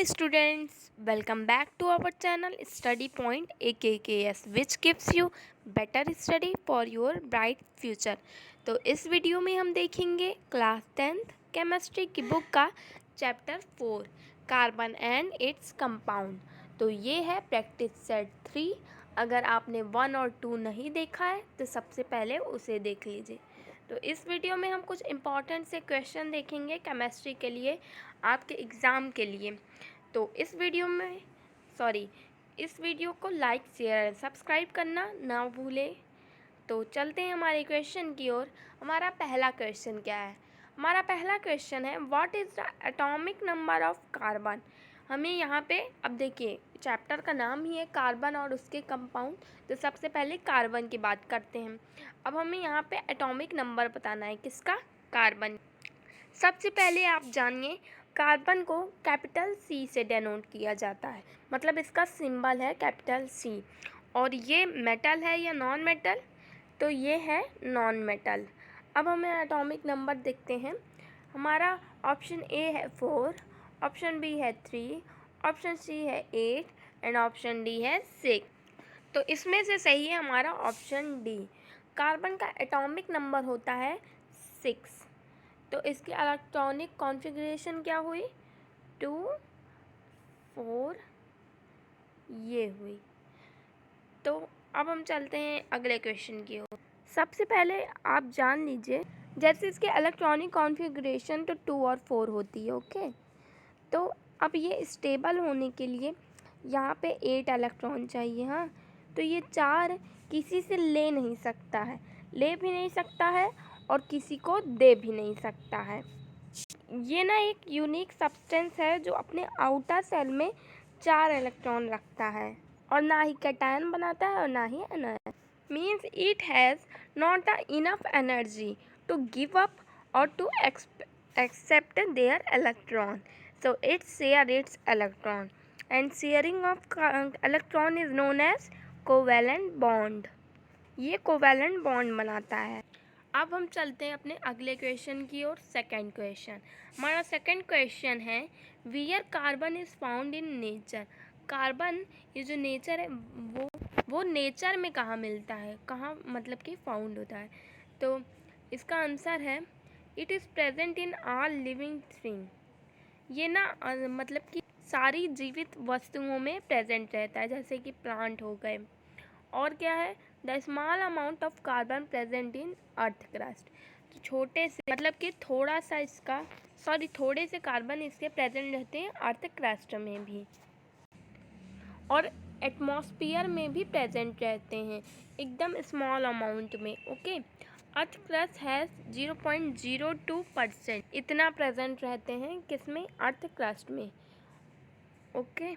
students, welcome back to our channel Study Point AKKS which gives you better study for your bright future। तो इस video में हम देखेंगे class 10th chemistry की book का chapter 4 carbon and its compound. तो ये है प्रैक्टिस सेट 3। अगर आपने 1 और 2 नहीं देखा है तो सबसे पहले उसे देख लीजिए। तो इस वीडियो में हम कुछ इम्पॉर्टेंट से क्वेश्चन देखेंगे केमिस्ट्री के लिए, आपके एग्ज़ाम के लिए। तो इस वीडियो को लाइक शेयर सब्सक्राइब करना ना भूलें। तो चलते हैं हमारे क्वेश्चन की ओर। हमारा पहला क्वेश्चन क्या है? हमारा पहला क्वेश्चन है what is the atomic number of carbon. हमें यहाँ पे अब देखिए चैप्टर का नाम ही है कार्बन और उसके कंपाउंड, तो सबसे पहले कार्बन की बात करते हैं। अब हमें यहाँ पे एटॉमिक नंबर बताना है, किसका? कार्बन। सबसे पहले आप जानिए कार्बन को कैपिटल सी से डेनोट किया जाता है, मतलब इसका सिंबल है कैपिटल सी। और ये मेटल है या नॉन मेटल? तो ये है नॉन मेटल। अब हमें एटॉमिक नंबर देखते हैं। हमारा ऑप्शन ए है 4, ऑप्शन बी है 3, ऑप्शन सी है 8 एंड ऑप्शन डी है 6। तो इसमें से सही है हमारा ऑप्शन डी। कार्बन का एटॉमिक नंबर होता है 6। तो इसकी इलेक्ट्रॉनिक कॉन्फ़िगरेशन क्या हुई? 2 4 ये हुई। तो अब हम चलते हैं अगले क्वेश्चन की ओर। सबसे पहले आप जान लीजिए, जैसे इसके इलेक्ट्रॉनिक कॉन्फ़िगरेशन तो 2 और 4 होती है, ओके। तो अब ये स्टेबल होने के लिए यहाँ पे 8 इलेक्ट्रॉन चाहिए। हाँ, तो ये 4 किसी से ले नहीं सकता है, ले भी नहीं सकता है और किसी को दे भी नहीं सकता है। ये ना एक यूनिक सब्सटेंस है जो अपने आउटर सेल में 4 इलेक्ट्रॉन रखता है और ना ही कैटायन बनाता है और ना ही anion. Means it has not the enough energy to give up और to accept their electron, so it share its electron, and sharing of electron is known as covalent bond। ये कोवैलेंट बॉन्ड बनाता है। अब हम चलते हैं अपने अगले क्वेश्चन की ओर। सेकंड क्वेश्चन, हमारा सेकंड क्वेश्चन है wear carbon is found in nature. Carbon ये जो नेचर है वो नेचर में कहाँ मिलता है, कहाँ मतलब कि फाउंड होता है? तो इसका आंसर है it is present in all living thing. ये ना मतलब कि सारी जीवित वस्तुओं में प्रेजेंट रहता है, जैसे कि प्लांट हो गए। और क्या है? The small amount of carbon present in earth crust. तो छोटे से मतलब कि थोड़े से कार्बन इसके प्रेजेंट रहते हैं अर्थ क्रस्ट में भी, और एटमॉस्फेयर में भी प्रेजेंट रहते हैं एकदम स्मॉल अमाउंट में, ओके। अर्थ क्रस्ट हैज़ 0.02% इतना प्रेजेंट रहते हैं, किसमें? अर्थ क्रस्ट में, ओके।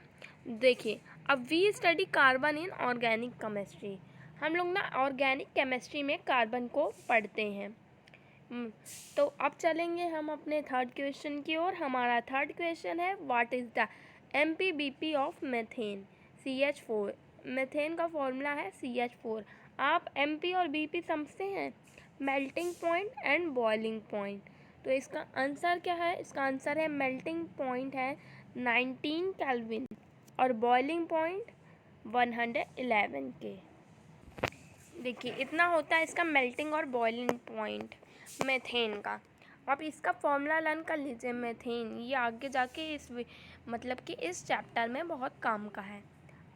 देखिए अब we study carbon in organic chemistry. हम लोग ना ऑर्गेनिक केमिस्ट्री में कार्बन को पढ़ते हैं। तो अब चलेंगे हम अपने थर्ड क्वेश्चन की ओर। हमारा थर्ड क्वेश्चन है what is the MPBP of methane? CH4। Methane का फॉर्मूला है CH4। आप MP और BP समझते हैं, melting point and boiling point. तो इसका आंसर क्या है? इसका आंसर है मेल्टिंग पॉइंट है 19 केल्विन और बॉइलिंग पॉइंट 111 के। देखिए इतना होता है इसका मेल्टिंग और बॉइलिंग पॉइंट मेथेन का। आप इसका फॉर्मूला लर्न कर लीजिए मेथेन, ये आगे जाके मतलब कि इस चैप्टर में बहुत काम का है।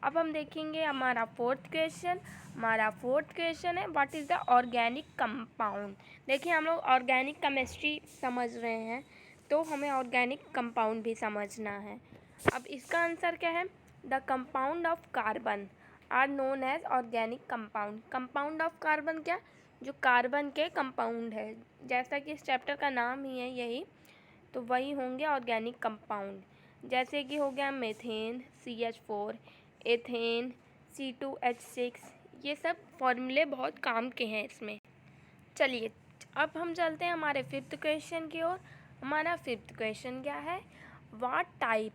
अब हम देखेंगे हमारा फोर्थ क्वेश्चन। हमारा फोर्थ क्वेश्चन है what is the organic compound. देखिए हम लोग ऑर्गेनिक केमिस्ट्री समझ रहे हैं, तो हमें ऑर्गेनिक कंपाउंड भी समझना है। अब इसका आंसर क्या है? The compound of carbon are known as organic compound. Compound of carbon क्या? जो कार्बन के कंपाउंड है, जैसा कि इस चैप्टर का नाम ही है यही, तो वही होंगे ऑर्गेनिक कंपाउंड। जैसे कि हो गया मेथेन CH4, एथेन C2H6, ये सब फॉर्मूले बहुत काम के हैं इसमें। चलिए अब हम चलते हैं हमारे फिफ्थ क्वेश्चन की ओर। हमारा फिफ्थ क्वेश्चन क्या है? व्हाट टाइप,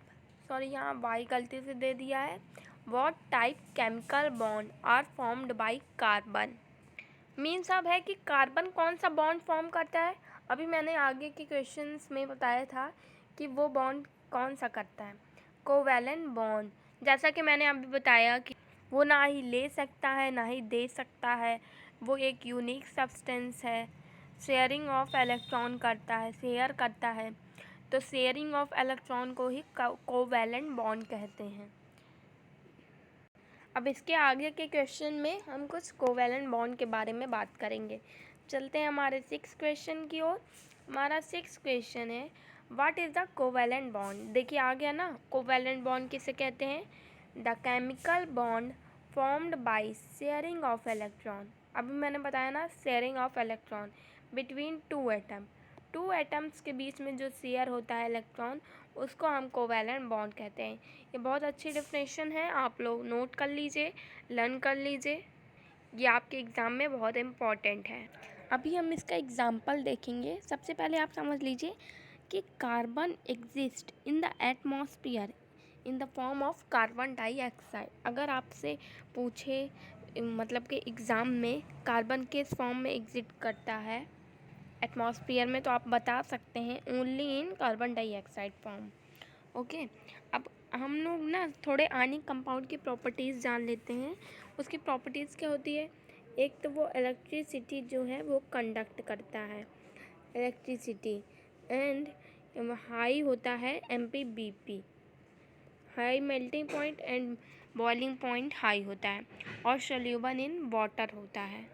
सॉरी यहाँ वाई गलती से दे दिया है, what type chemical bond are formed by carbon. Means अब है कि कार्बन कौन सा बॉन्ड फॉर्म करता है। अभी मैंने आगे के क्वेश्चंस में बताया था कि वो बॉन्ड कौन सा करता है। कोवैलेंट बॉन्ड, जैसा कि मैंने अभी बताया कि वो ना ही ले सकता है ना ही दे सकता है, वो एक यूनिक सब्सटेंस है, शेयरिंग ऑफ इलेक्ट्रॉन करता है, शेयर करता है, तो शेयरिंग ऑफ इलेक्ट्रॉन को ही कोवैलेंट बॉन्ड कहते हैं। अब इसके आगे के क्वेश्चन में हम कुछ कोवैलेंट बॉन्ड के बारे में बात करेंगे। चलते हैं हमारे 6th क्वेश्चन की ओर। हमारा 6th क्वेश्चन है what is the covalent bond. देखिए आ गया ना, कोवैलेंट बॉन्ड किसे कहते हैं? The chemical bond formed by sharing of electron. अभी मैंने बताया ना, sharing of electron between two atoms के बीच में जो शेयर होता है इलेक्ट्रॉन, उसको हम कोवैलेंट बॉन्ड कहते हैं। ये बहुत अच्छी डेफिनेशन है, आप लोग नोट कर लीजिए, लर्न कर लीजिए, ये आपके एग्ज़ाम में बहुत इम्पॉर्टेंट है। अभी हम इसका एग्जाम्पल देखेंगे। सबसे पहले आप समझ लीजिए कि carbon exist in the atmosphere in the form of carbon dioxide. अगर आपसे पूछे मतलब कि एग्ज़ाम में कार्बन किस फॉर्म में एग्जिस्ट करता है एटमॉस्फेयर में, तो आप बता सकते हैं only in carbon dioxide form. Okay, अब हम लोग ना थोड़े आयनिक कंपाउंड की प्रॉपर्टीज़ जान लेते हैं। उसकी प्रॉपर्टीज़ क्या होती है? एक तो वो इलेक्ट्रिसिटी जो है वो कंडक्ट करता है, इलेक्ट्रिसिटी, एंड हाई होता है MPBP, high melting point and boiling point high होता है, और सोल्यूबल इन वाटर होता है।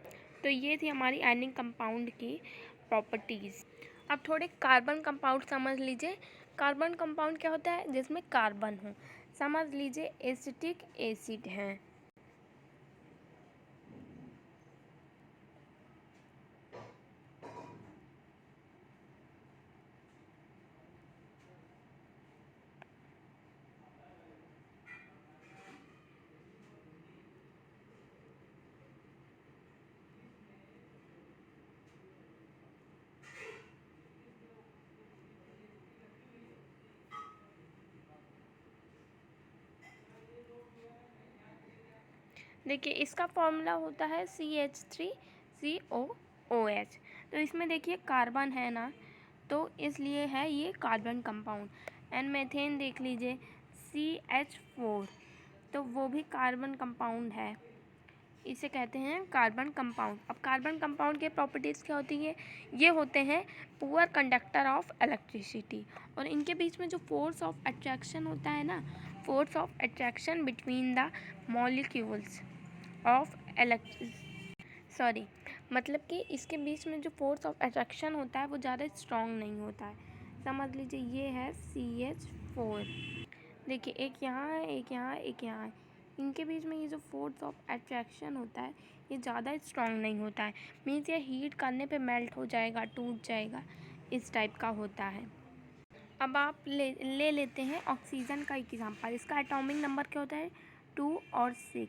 तो ये थी हमारी आयनिक कंपाउंड की प्रॉपर्टीज़। अब थोड़े कार्बन कंपाउंड समझ लीजिए। कार्बन कंपाउंड क्या होता है? जिसमें कार्बन हो। समझ लीजिए एसिटिक एसिड है, देखिए इसका फॉर्मूला होता है CH3COOH। तो इसमें देखिए कार्बन है ना, तो इसलिए है ये कार्बन कंपाउंड। एंड मेथेन देख लीजिए CH4, तो वो भी कार्बन कंपाउंड है, इसे कहते हैं कार्बन कंपाउंड। अब कार्बन कंपाउंड के प्रॉपर्टीज़ क्या होती है? ये होते हैं पुअर कंडक्टर ऑफ इलेक्ट्रिसिटी, और इनके बीच में जो फोर्स ऑफ अट्रैक्शन होता है ना, force of attraction between the molecules of sorry, मतलब कि इसके बीच में जो फोर्स ऑफ अट्रैक्शन होता है वो ज़्यादा स्ट्रॉन्ग नहीं होता है। समझ लीजिए ये है CH4, देखिए एक यहाँ है, एक यहाँ, एक यहाँ है। इनके बीच में ये जो फोर्स ऑफ अट्रैक्शन होता है ये ज़्यादा स्ट्रॉन्ग नहीं होता है, मीन्स ये हीट करने पे मेल्ट हो जाएगा, टूट जाएगा, इस टाइप का होता है। अब आप ले लेते हैं ऑक्सीजन का एग्जाम्पल। इसका एटॉमिक नंबर क्या होता है? 2 और 6,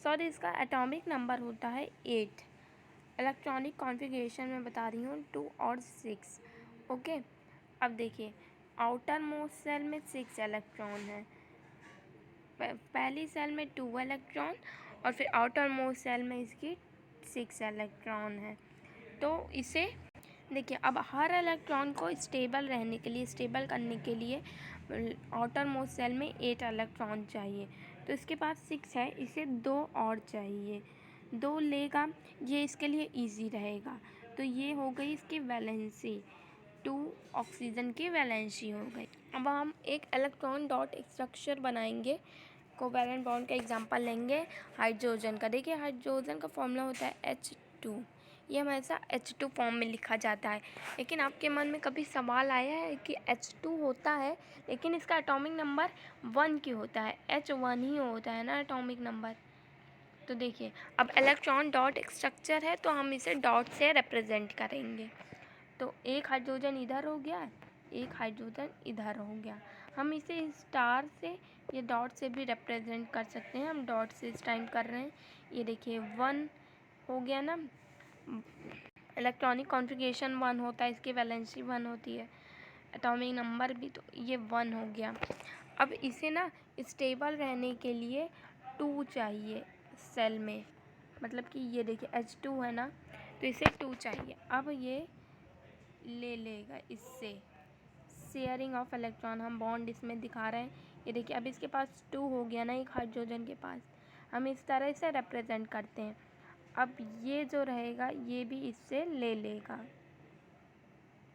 सॉरी इसका एटॉमिक नंबर होता है 8। इलेक्ट्रॉनिक कॉन्फ़िगरेशन में बता रही हूँ 2 और 6। ओके, अब देखिए आउटर मोस्ट सेल में 6 इलेक्ट्रॉन है, पहली सेल में 2 इलेक्ट्रॉन, और फिर आउटर मोस्ट सेल में इसकी 6 इलेक्ट्रॉन है। तो इसे देखिए, अब हर इलेक्ट्रॉन को स्टेबल रहने के लिए, स्टेबल करने के लिए आउटर मोस्ट सेल में 8 इलेक्ट्रॉन चाहिए। तो इसके पास 6 है, इसे 2 और चाहिए, 2 लेगा, ये इसके लिए इजी रहेगा। तो ये हो गई इसकी वैलेंसी, 2 ऑक्सीजन की वैलेंसी हो गई। अब हम एक इलेक्ट्रॉन डॉट स्ट्रक्चर बनाएंगे। कोवैलेंट बॉन्ड का एग्जांपल लेंगे हाइड्रोजन का। देखिए हाइड्रोजन का फॉर्मूला होता है H2, ये हमेशा H2 फॉर्म में लिखा जाता है। लेकिन आपके मन में कभी सवाल आया है कि H2 होता है लेकिन इसका एटॉमिक नंबर 1 क्यों होता है? H1 ही होता है ना एटॉमिक नंबर। तो देखिए अब इलेक्ट्रॉन डॉट स्ट्रक्चर है तो हम इसे डॉट से रिप्रेजेंट करेंगे। तो एक हाइड्रोजन इधर हो गया, एक हाइड्रोजन इधर हो गया। हम इसे स्टार से या डॉट से भी रिप्रेजेंट कर सकते हैं। हम डॉट से इस टाइम कर रहे हैं। ये देखिए 1 हो गया ना, इलेक्ट्रॉनिक कॉन्फ़िगरेशन 1 होता है, इसकी वैलेंसी 1 होती है, एटॉमिक नंबर भी, तो ये 1 हो गया। अब इसे ना स्टेबल रहने के लिए 2 चाहिए सेल में, मतलब कि ये देखिए H2 है ना, तो इसे 2 चाहिए। अब ये ले लेगा इससे शेयरिंग ऑफ इलेक्ट्रॉन, हम बॉन्ड इसमें दिखा रहे हैं। ये देखिए अब इसके पास 2 हो गया ना एक हाइड्रोजन के पास, हम इस तरह से रिप्रेजेंट करते हैं। अब ये जो रहेगा ये भी इससे ले लेगा,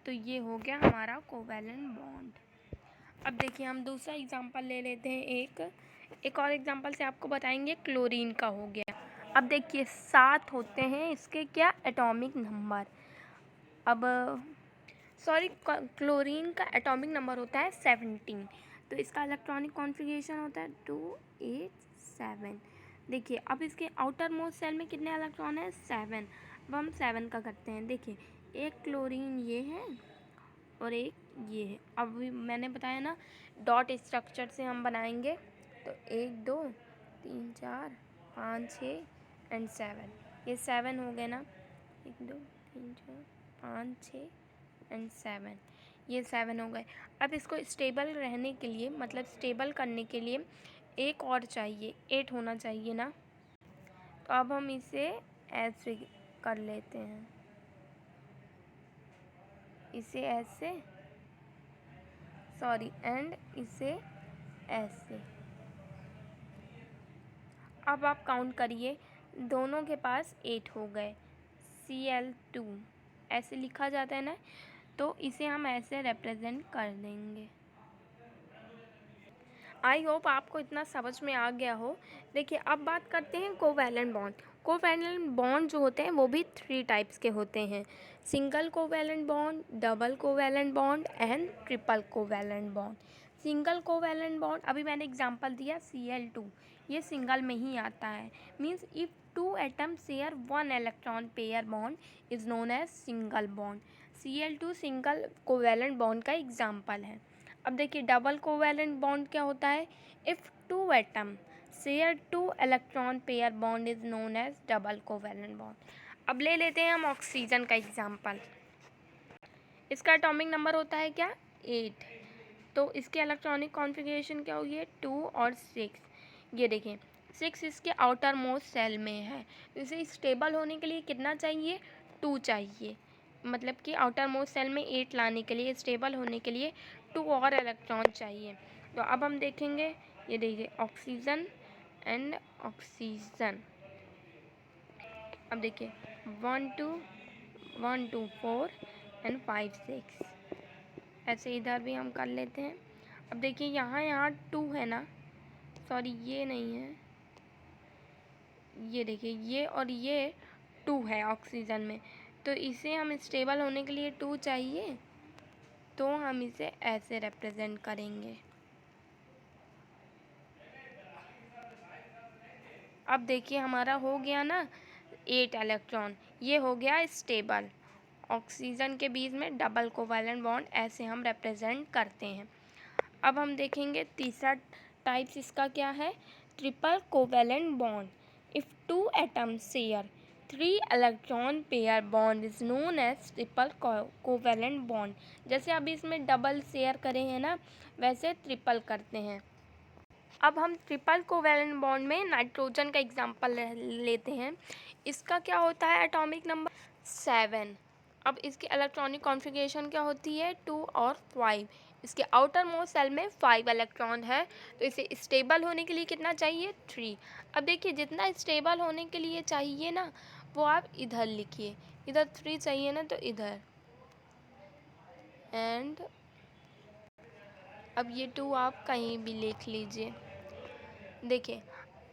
तो ये हो गया हमारा कोवैलेंट बॉन्ड। अब देखिए हम दूसरा एग्जांपल ले लेते हैं। एक और एग्जांपल से आपको बताएंगे। क्लोरीन का हो गया। अब देखिए 7 होते हैं इसके क्या एटॉमिक नंबर। अब क्लोरीन का एटॉमिक नंबर होता है 17, तो इसका इलेक्ट्रॉनिक कॉन्फ़िगरेशन होता है 287। देखिए अब इसके आउटर मोस्ट सेल में कितने इलेक्ट्रॉन हैं? 7। अब हम 7 का करते हैं। देखिए एक क्लोरीन ये है और एक ये है। अब मैंने बताया ना डॉट स्ट्रक्चर से हम बनाएंगे, तो 1 2 3 4 5 6 एंड 7, ये 7 हो गए ना। 1 2 3 4 5 6 एंड 7, ये 7 हो गए। अब इसको स्टेबल रहने के लिए, मतलब स्टेबल करने के लिए एक और चाहिए, 8 होना चाहिए ना। तो अब हम इसे ऐसे कर लेते हैं, इसे ऐसे एंड इसे ऐसे। अब आप काउंट करिए, दोनों के पास 8 हो गए। Cl2 ऐसे लिखा जाता है ना, तो इसे हम ऐसे रिप्रेजेंट कर देंगे। आई होप आपको इतना समझ में आ गया हो। देखिए अब बात करते हैं कोवैलेंट बॉन्ड। कोवैलेंट बॉन्ड जो होते हैं वो भी 3 टाइप्स के होते हैं। Single covalent bond, double covalent bond and triple covalent bond. Single covalent bond, अभी मैंने एग्जांपल दिया Cl2, ये सिंगल में ही आता है। Means if 2 atoms share 1 electron pair bond is known as single bond. Cl2 single covalent bond का example है। अब देखिए डबल कोवैलेंट बॉन्ड क्या होता है? If 2 atom share 2 electron pair bond is known as double covalent bond. अब ले लेते हैं हम ऑक्सीजन का एग्जांपल। इसका एटॉमिक नंबर होता है क्या? 8। तो इसके इलेक्ट्रॉनिक कॉन्फ़िगरेशन क्या होगी? 2 और 6। ये देखें 6 इसके आउटर मोस्ट सेल में है, तो इसे स्टेबल होने के लिए कितना चाहिए? 2 चाहिए। मतलब कि आउटर मोस्ट सेल में 8 लाने के लिए, स्टेबल होने के लिए 2 और इलेक्ट्रॉन चाहिए। तो अब हम देखेंगे, ये देखिए ऑक्सीजन एंड ऑक्सीजन। अब देखिए 1 2 4 एंड 5 6, ऐसे इधर भी हम कर लेते हैं। अब देखिए यहाँ 2 है ना, सॉरी ये नहीं है, ये देखिए ये और ये 2 है ऑक्सीजन में, तो इसे हम स्टेबल होने के लिए 2 चाहिए, तो हम इसे ऐसे रिप्रेजेंट करेंगे। अब देखिए हमारा हो गया ना 8 इलेक्ट्रॉन, ये हो गया स्टेबल। ऑक्सीजन के बीच में डबल कोवैलेंट बॉन्ड ऐसे हम रिप्रेजेंट करते हैं। अब हम देखेंगे तीसरा टाइप्स इसका क्या है? Triple covalent bond. If 2 atoms share 3 electron pair bond is known as triple covalent bond. जैसे अभी इसमें डबल शेयर करे हैं ना, वैसे ट्रिपल करते हैं। अब हम ट्रिपल कोवैलेंट बॉन्ड में नाइट्रोजन का एग्जांपल लेते हैं। इसका क्या होता है एटॉमिक नंबर? 7। अब इसकी इलेक्ट्रॉनिक कॉन्फ़िगरेशन क्या होती है? 2 और 5। इसके आउटर मोस्ट सेल में 5 इलेक्ट्रॉन है, तो इसे स्टेबल होने के लिए कितना चाहिए? 3। अब देखिए जितना स्टेबल होने के लिए चाहिए ना, वो आप इधर लिखिए। इधर 3 चाहिए ना, तो इधर एंड अब ये 2 आप कहीं भी लिख लीजिए। देखिए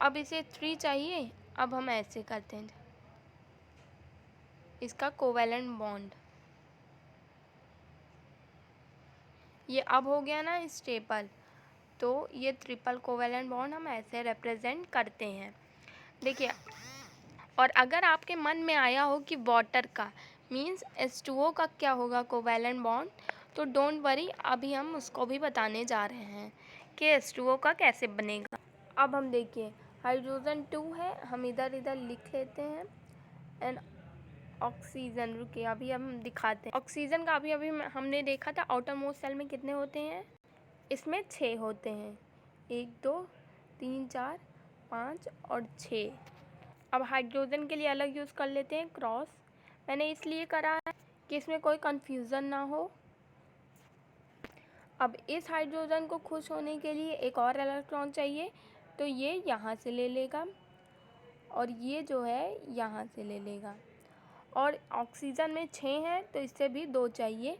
अब इसे 3 चाहिए, अब हम ऐसे करते हैं इसका कोवैलेंट बॉन्ड, ये अब हो गया ना स्टेबल, तो ये ट्रिपल कोवैलेंट बॉन्ड हम ऐसे रिप्रेजेंट करते हैं। देखिए और अगर आपके मन में आया हो कि वाटर का मीन्स H2O का क्या होगा कोवैलेंट बॉन्ड, तो डोंट वरी, अभी हम उसको भी बताने जा रहे हैं कि H2O का कैसे बनेगा। अब हम देखिए हाइड्रोजन 2 है, हम इधर लिख लेते हैं एंड ऑक्सीजन, रुकिए अभी हम दिखाते हैं। ऑक्सीजन का अभी हमने देखा था आउटर मोस्ट सेल में कितने होते हैं? इसमें 6 होते हैं, 1 2 3 4 5 और 6। अब हाइड्रोजन के लिए अलग यूज़ कर लेते हैं क्रॉस। मैंने इसलिए करा है कि इसमें कोई कन्फ्यूज़न ना हो। अब इस हाइड्रोजन को खुश होने के लिए एक और इलेक्ट्रॉन चाहिए, तो ये यहाँ से ले लेगा और ये जो है यहाँ से ले लेगा। और ऑक्सीजन में 6 है तो इससे भी 2 चाहिए,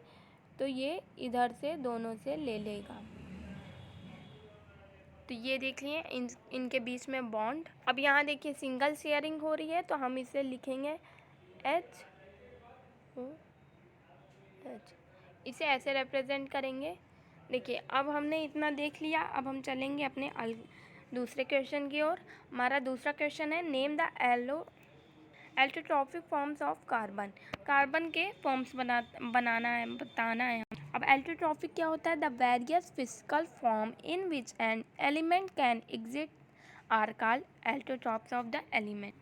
तो ये इधर से दोनों से ले लेगा। तो ये देख लिए इनके बीच में बॉन्ड। अब यहाँ देखिए सिंगल शेयरिंग हो रही है, तो हम इसे लिखेंगे H O H, इसे ऐसे रिप्रेजेंट करेंगे। देखिए अब हमने इतना देख लिया, अब हम चलेंगे अपने दूसरे क्वेश्चन की ओर। हमारा दूसरा क्वेश्चन है name the allotropic forms of carbon. Carbon के फॉर्म्स बताना है। अब एल्टोट्रॉपिक क्या होता है? The various physical form in which an element can exist are called allotropes of the element.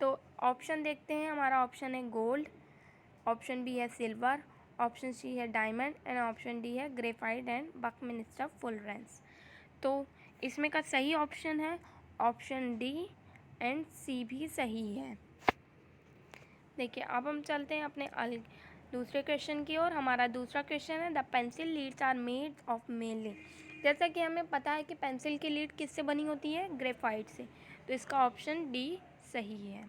तो ऑप्शन देखते हैं। हमारा ऑप्शन है गोल्ड, ऑप्शन बी है सिल्वर, ऑप्शन सी है डायमंड एंड ऑप्शन डी है ग्रेफाइट एंड बकमिंस्टर फुलरेंस। तो इसमें का सही ऑप्शन है ऑप्शन डी एंड सी भी सही है। देखिए अब हम चलते हैं अपने दूसरे क्वेश्चन की ओर। हमारा दूसरा क्वेश्चन है the pencil leads are made of mainly. जैसा कि हमें पता है कि पेंसिल की लीड किससे बनी होती है? ग्रेफाइट से, तो इसका ऑप्शन डी सही है।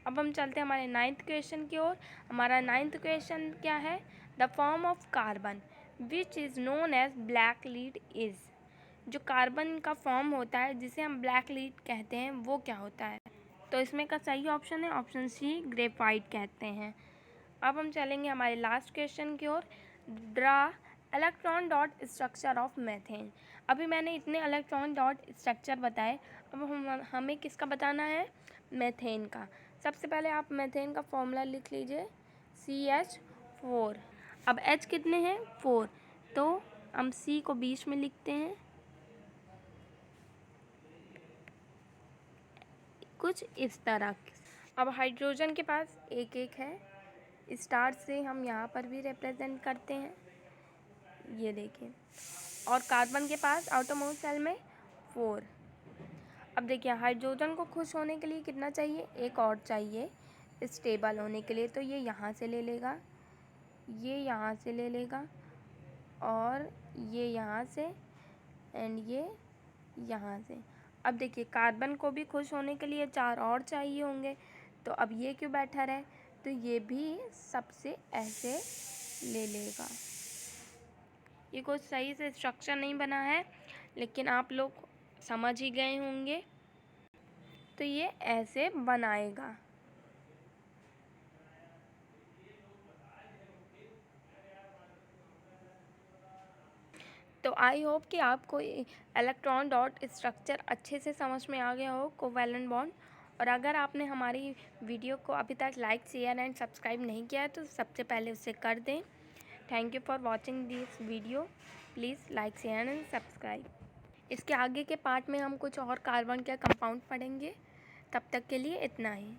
अब हम चलते हैं हमारे 9th क्वेश्चन की ओर। हमारा 9th क्वेश्चन क्या है? The form of carbon which is known as black lead is. जो कार्बन का फॉर्म होता है जिसे हम ब्लैक लीड कहते हैं, वो क्या होता है? तो इसमें का सही ऑप्शन है ऑप्शन सी ग्रेफाइट कहते हैं। अब हम चलेंगे हमारे लास्ट क्वेश्चन की ओर। Draw electron dot structure of methane. अभी मैंने इतने इलेक्ट्रॉन डॉट स्ट्रक्चर बताए, अब हमें किसका बताना है? मेथेन का। सबसे पहले आप मेथेन का फॉर्मूला लिख लीजिए CH4। अब H कितने हैं? 4, तो हम C को बीच में लिखते हैं कुछ इस तरह। अब हाइड्रोजन के पास एक एक है, स्टार से हम यहाँ पर भी रिप्रेजेंट करते हैं, ये देखिए। और कार्बन के पास आउटरमोस्ट शेल में 4। अब देखिए हाइड्रोजन को खुश होने के लिए कितना चाहिए? एक और चाहिए स्टेबल होने के लिए, तो ये यहाँ से ले लेगा, ये यहाँ से ले लेगा और ये यहाँ से एंड ये यहाँ से। अब देखिए कार्बन को भी खुश होने के लिए 4 और चाहिए होंगे, तो अब ये क्यों बैठा रहे? तो ये भी सबसे ऐसे ले लेगा। ये कुछ सही से स्ट्रक्चर नहीं बना है, लेकिन आप लोग समझ ही गए होंगे। तो ये ऐसे बनाएगा। तो आई होप कि आपको इलेक्ट्रॉन डॉट स्ट्रक्चर अच्छे से समझ में आ गया हो, कोवैलेंट बॉन्ड। और अगर आपने हमारी वीडियो को अभी तक लाइक शेयर एंड सब्सक्राइब नहीं किया है तो सबसे पहले उसे कर दें। Thank you for watching this video. Please like share and subscribe. इसके आगे के पार्ट में हम कुछ और कार्बन के कंपाउंड पढ़ेंगे। तब तक के लिए इतना ही।